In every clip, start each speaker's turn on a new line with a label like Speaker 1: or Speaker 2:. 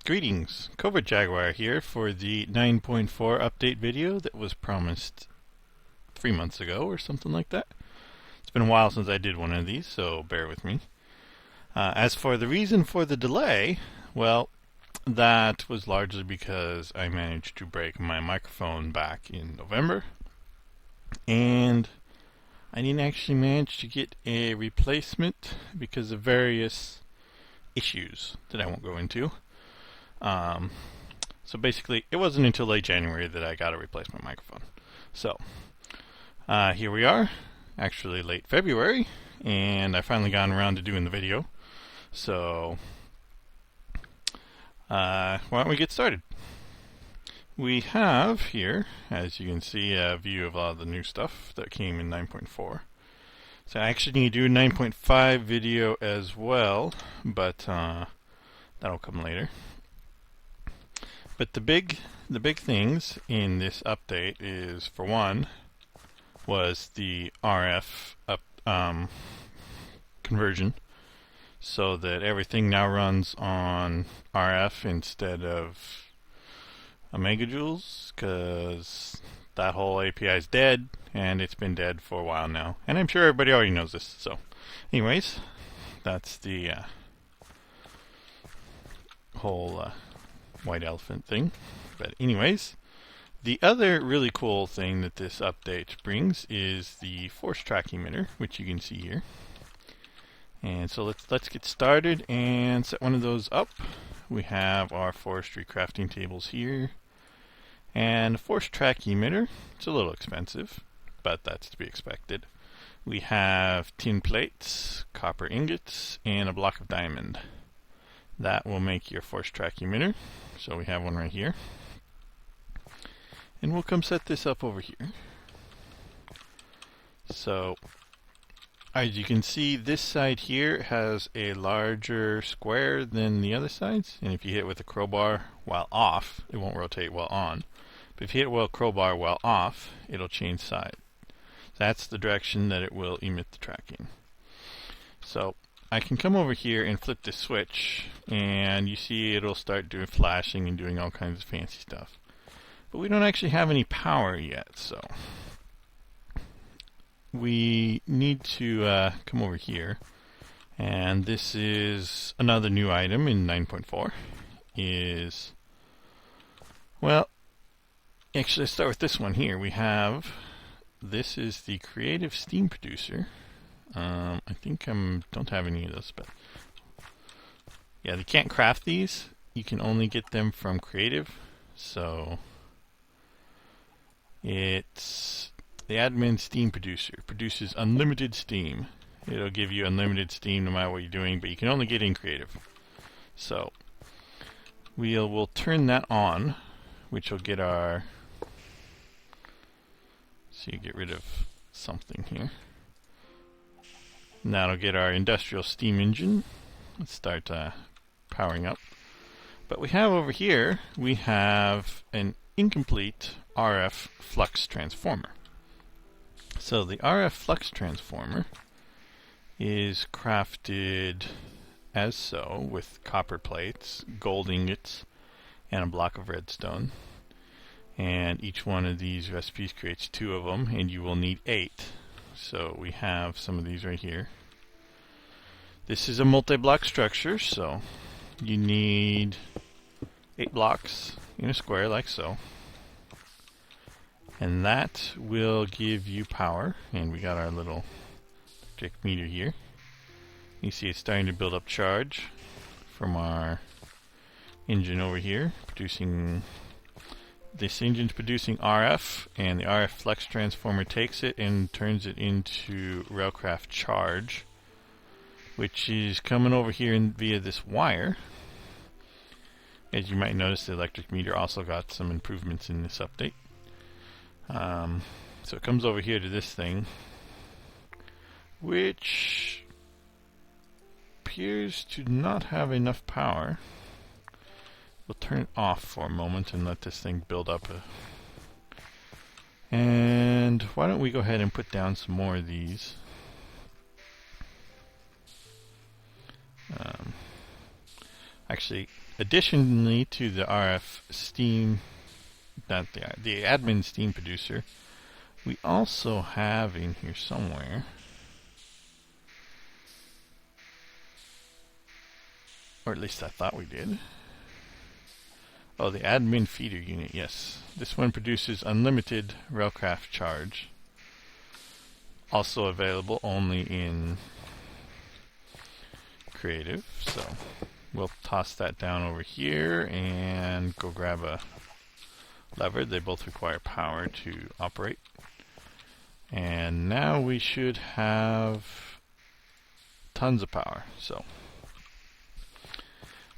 Speaker 1: Greetings, Covert Jaguar here for the 9.4 update video that was promised 3 months ago or something like that. It's been a while since I did one of these, so bear with me. As for the reason for the delay, well, that was largely because I managed to break my microphone back in November, and I didn't actually manage to get a replacement because of various issues that I won't go into. So basically, it wasn't until late January that I got a replacement microphone. So, here we are, actually late February, and I finally gotten around to doing the video. So, why don't we get started? We have here, as you can see, a view of a lot of the new stuff that came in 9.4. So I actually need to do a 9.5 video as well, but that'll come later. But the big things in this update is, for one, was the RF conversion, so that everything now runs on RF instead of a megajoules, because that whole API is dead, and it's been dead for a while now. And I'm sure everybody already knows this. So, anyways, that's the whole white elephant thing. But anyways, the other really cool thing that this update brings is the force track emitter, which you can see here. And so let's get started and set one of those up. We have our forestry crafting tables here. And the force track emitter, it's a little expensive, but that's to be expected. We have tin plates, copper ingots, and a block of diamond. That will make your force track emitter. So we have one right here. And we'll come set this up over here. So, as you can see, this side here has a larger square than the other sides. And if you hit it with a crowbar while off, it won't rotate while on. But if you hit it with a crowbar while off, it'll change side. That's the direction that it will emit the tracking. So, I can come over here and flip this switch, and you see it'll start doing flashing and doing all kinds of fancy stuff. But we don't actually have any power yet, so we need to come over here. And this is another new item in 9.4. Well, actually, let's start with this one here. This is the creative steam producer. I think don't have any of those, but yeah, they can't craft these. You can only get them from creative. So it's the admin steam producer. Produces unlimited steam. It'll give you unlimited steam no matter what you're doing, but you can only get in creative. So we'll turn that on, which will get our. So you get rid of something here. And that'll get our industrial steam engine. Let's start powering up. But we have over here, we have an incomplete RF flux transformer. So the RF flux transformer is crafted as so, with copper plates, gold ingots, and a block of redstone. And each one of these recipes creates 2 of them, and you will need 8. So we have some of these right here. This is a multi-block structure, so you need 8 blocks in a square like so. And that will give you power. And we got our little electric meter here. You see it's starting to build up charge from our engine over here, producing. This engine's producing RF, and the RF flux transformer takes it and turns it into Railcraft charge, which is coming over here via this wire. As you might notice, the electric meter also got some improvements in this update. So it comes over here to this thing, which appears to not have enough power. We'll turn it off for a moment and let this thing build up. And why don't we go ahead and put down some more of these. Actually, additionally to the RF Steam, not the admin Steam producer, we also have in here somewhere, or at least I thought we did. Oh, the admin feeder unit, yes. This one produces unlimited Railcraft charge. Also available only in creative, so we'll toss that down over here and go grab a lever. They both require power to operate. And now we should have tons of power. So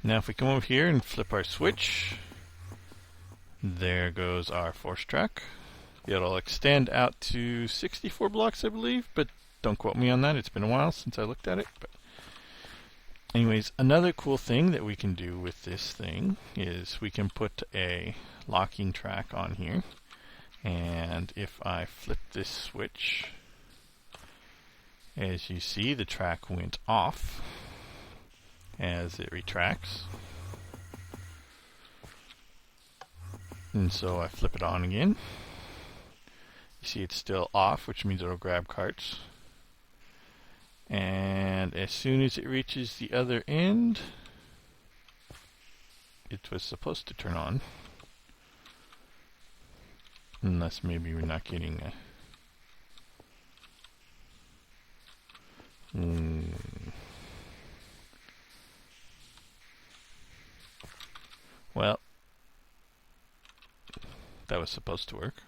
Speaker 1: now if we come over here and flip our switch, there goes our force track. It'll extend out to 64 blocks, I believe, but don't quote me on that. It's been a while since I looked at it. But anyways, another cool thing that we can do with this thing is we can put a locking track on here. And if I flip this switch, as you see, the track went off as it retracts. And so I flip it on again. You see it's still off, which means it'll grab carts. And as soon as it reaches the other end, it was supposed to turn on. Unless maybe we're not getting a... Well, that was supposed to work.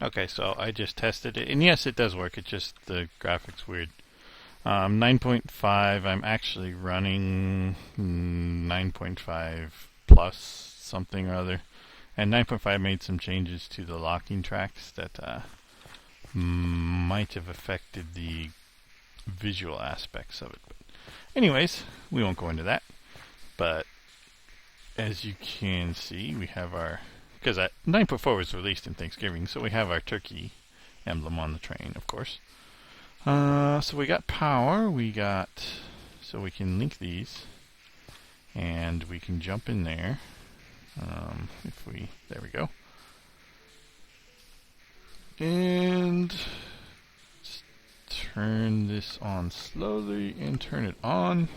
Speaker 1: Okay, so I just tested it, and yes, it does work. It's just the graphics weird. 9.5, I'm actually running 9.5 plus something or other. And 9.5 made some changes to the locking tracks that might have affected the visual aspects of it. But anyways, we won't go into that. But as you can see, we have our... Because 9.4 was released in Thanksgiving, so we have our turkey emblem on the train, of course. So we got power, so we can link these, and we can jump in there. There we go. And turn this on slowly and turn it on.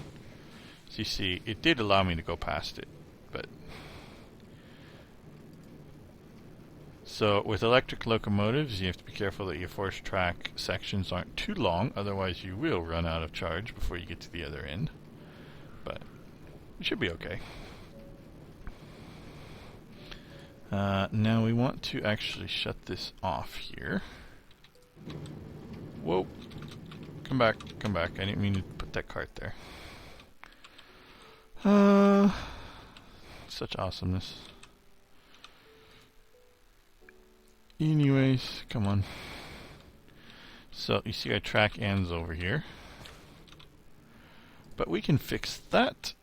Speaker 1: So you see, it did allow me to go past it, but... So with electric locomotives, you have to be careful that your force track sections aren't too long, otherwise you will run out of charge before you get to the other end. But it should be okay. Now we want to actually shut this off here. Whoa. Come back, come back. I didn't mean to put that cart there. Such awesomeness. Anyways, come on. So you see our track ends over here. But we can fix that.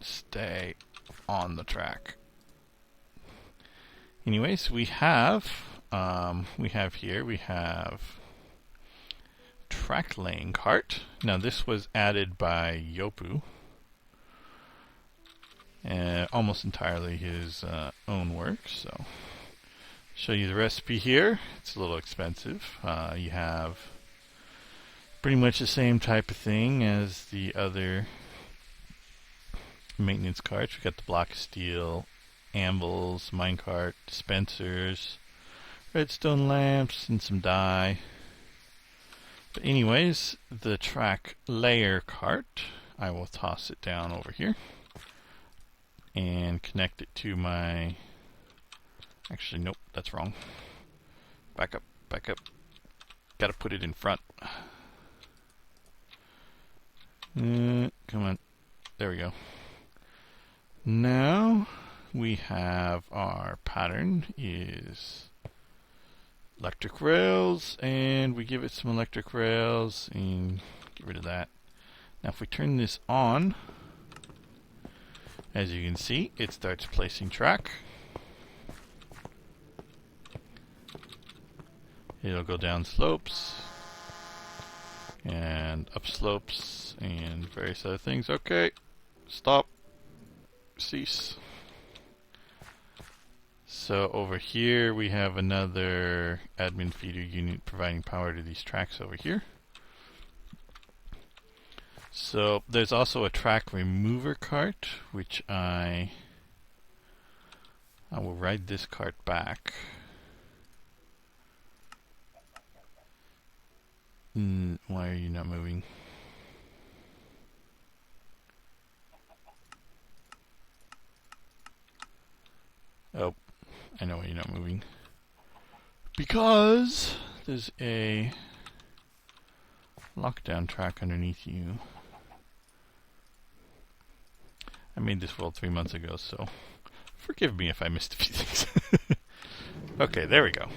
Speaker 1: Stay on the track. Anyways, we have track laying cart. Now this was added by Yopu. Almost entirely his own work. So, show you the recipe here. It's a little expensive. You have pretty much the same type of thing as the other maintenance carts. We've got the block of steel, anvils, minecart, dispensers, redstone lamps, and some dye. But anyways, the track layer cart, I will toss it down over here and connect it to my... Actually, nope, that's wrong. Back up, back up. Gotta put it in front. Come on. There we go. Now we have our pattern is electric rails, and we give it some electric rails and get rid of that. Now if we turn this on, as you can see, it starts placing track. It'll go down slopes. and upslopes and various other things. Okay, stop, cease. So over here we have another admin feeder unit providing power to these tracks over here. So there's also a track remover cart, which I will ride this cart back. Why are you not moving? Oh, I know why you're not moving. Because there's a lockdown track underneath you. I made this world 3 months ago, so forgive me if I missed a few things. Okay, there we go.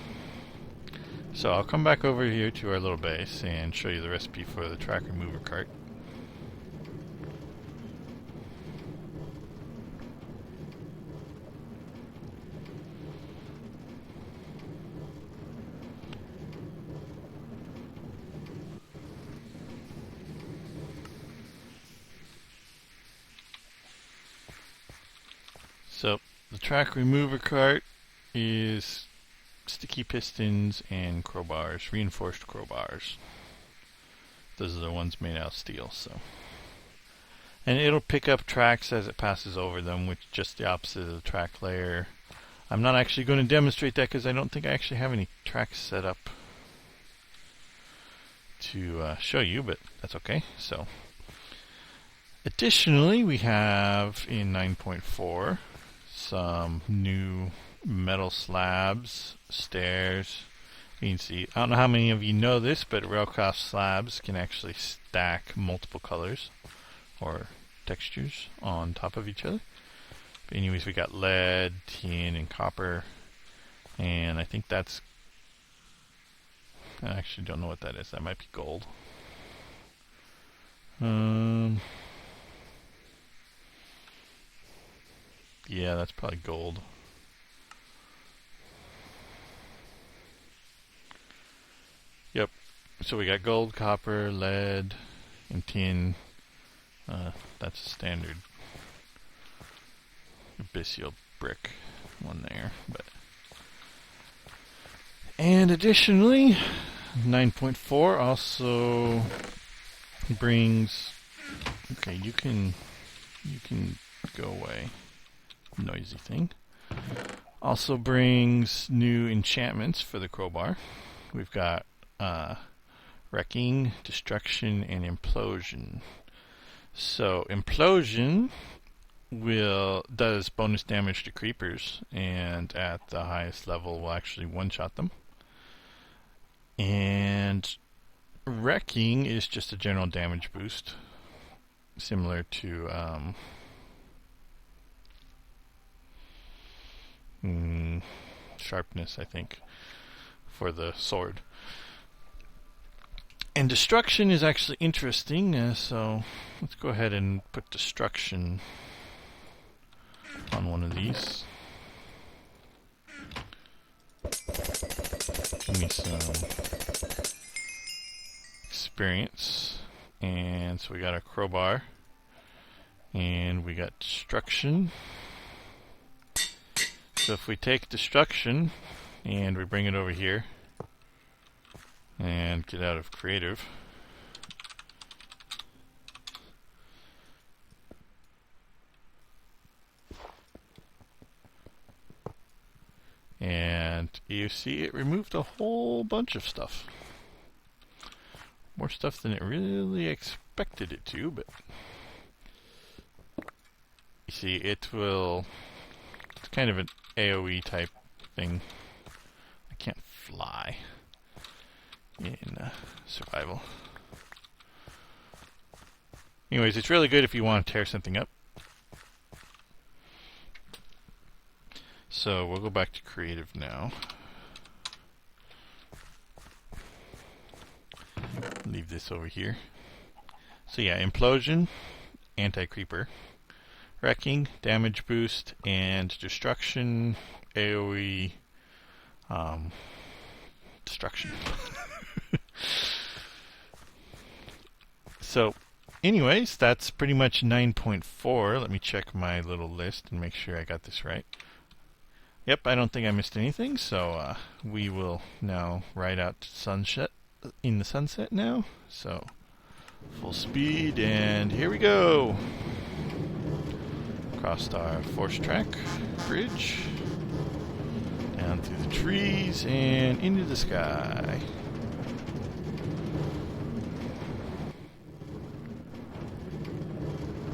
Speaker 1: So I'll come back over here to our little base and show you the recipe for the track remover cart. So the track remover cart is sticky pistons and crowbars, reinforced crowbars. Those are the ones made out of steel. So, and it'll pick up tracks as it passes over them, which is just the opposite of the track layer. I'm not actually going to demonstrate that because I don't think I actually have any tracks set up to show you, but that's okay. So, additionally, we have in 9.4 some new metal slabs, stairs. You can see, I don't know how many of you know this, but Railcraft slabs can actually stack multiple colors or textures on top of each other. But anyways, we got lead, tin, and copper, and I think that's, I actually don't know what that is. That might be gold. Yeah, that's probably gold. Yep. So we got gold, copper, lead, and tin. That's a standard abyssal brick one there. And additionally, 9.4 also brings. Okay, you can go away. Noisy thing. Also brings new enchantments for the crowbar. We've got wrecking, destruction, and implosion. So implosion does bonus damage to creepers, and at the highest level will actually one-shot them. And wrecking is just a general damage boost, similar to sharpness, I think, for the sword. And destruction is actually interesting, so let's go ahead and put destruction on one of these. Give me some experience. And so we got our crowbar, and we got destruction. So if we take destruction and we bring it over here and get out of creative, and you see it removed a whole bunch of stuff. More stuff than it really expected it to, but you see it's kind of an AoE type thing. I can't fly in survival. Anyways, it's really good if you want to tear something up. So we'll go back to creative now. Leave this over here. So yeah, implosion, anti-creeper, wrecking, damage boost, and destruction, AoE, destruction. So, anyways, that's pretty much 9.4. Let me check my little list and make sure I got this right. Yep, I don't think I missed anything, so we will now ride out to sunset in the sunset now. So, full speed, and here we go. Across our force track bridge, down through the trees, and into the sky.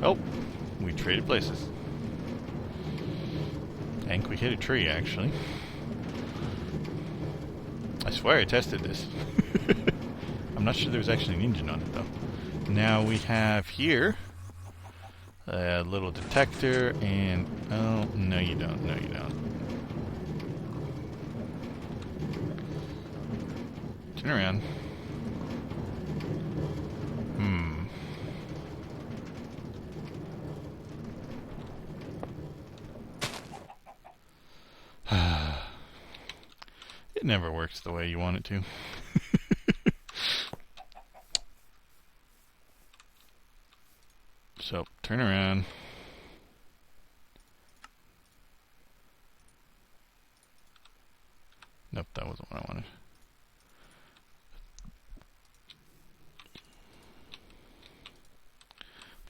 Speaker 1: Oh, we traded places. I think we hit a tree, actually. I swear I tested this. I'm not sure there was actually an engine on it, though. Now we have here a little detector, and... oh, no you don't, no you don't. Turn around. It never works the way you want it to. So, turn around. Nope, that wasn't what I wanted.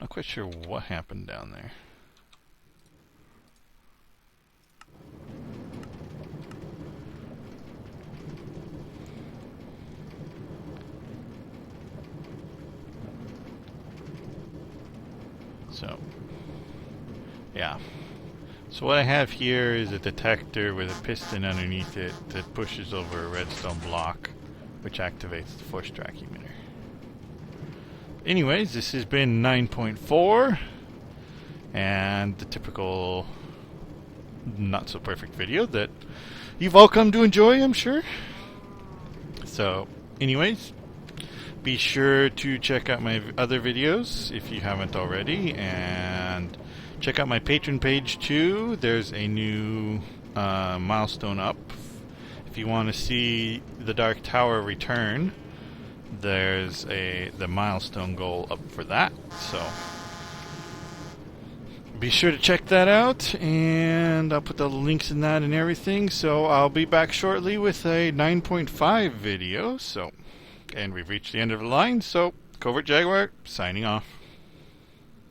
Speaker 1: Not quite sure what happened down there. So, yeah. So what I have here is a detector with a piston underneath it that pushes over a redstone block, which activates the force track emitter. Anyways, this has been 9.4, and the typical not so perfect video that you've all come to enjoy, I'm sure. So, anyways, be sure to check out my other videos if you haven't already, and check out my Patreon page too. There's a new milestone up. If you want to see the Dark Tower return, there's the milestone goal up for that. So be sure to check that out, and I'll put the links in that and everything. So I'll be back shortly with a 9.5 video. And we've reached the end of the line, so Covert Jaguar signing off.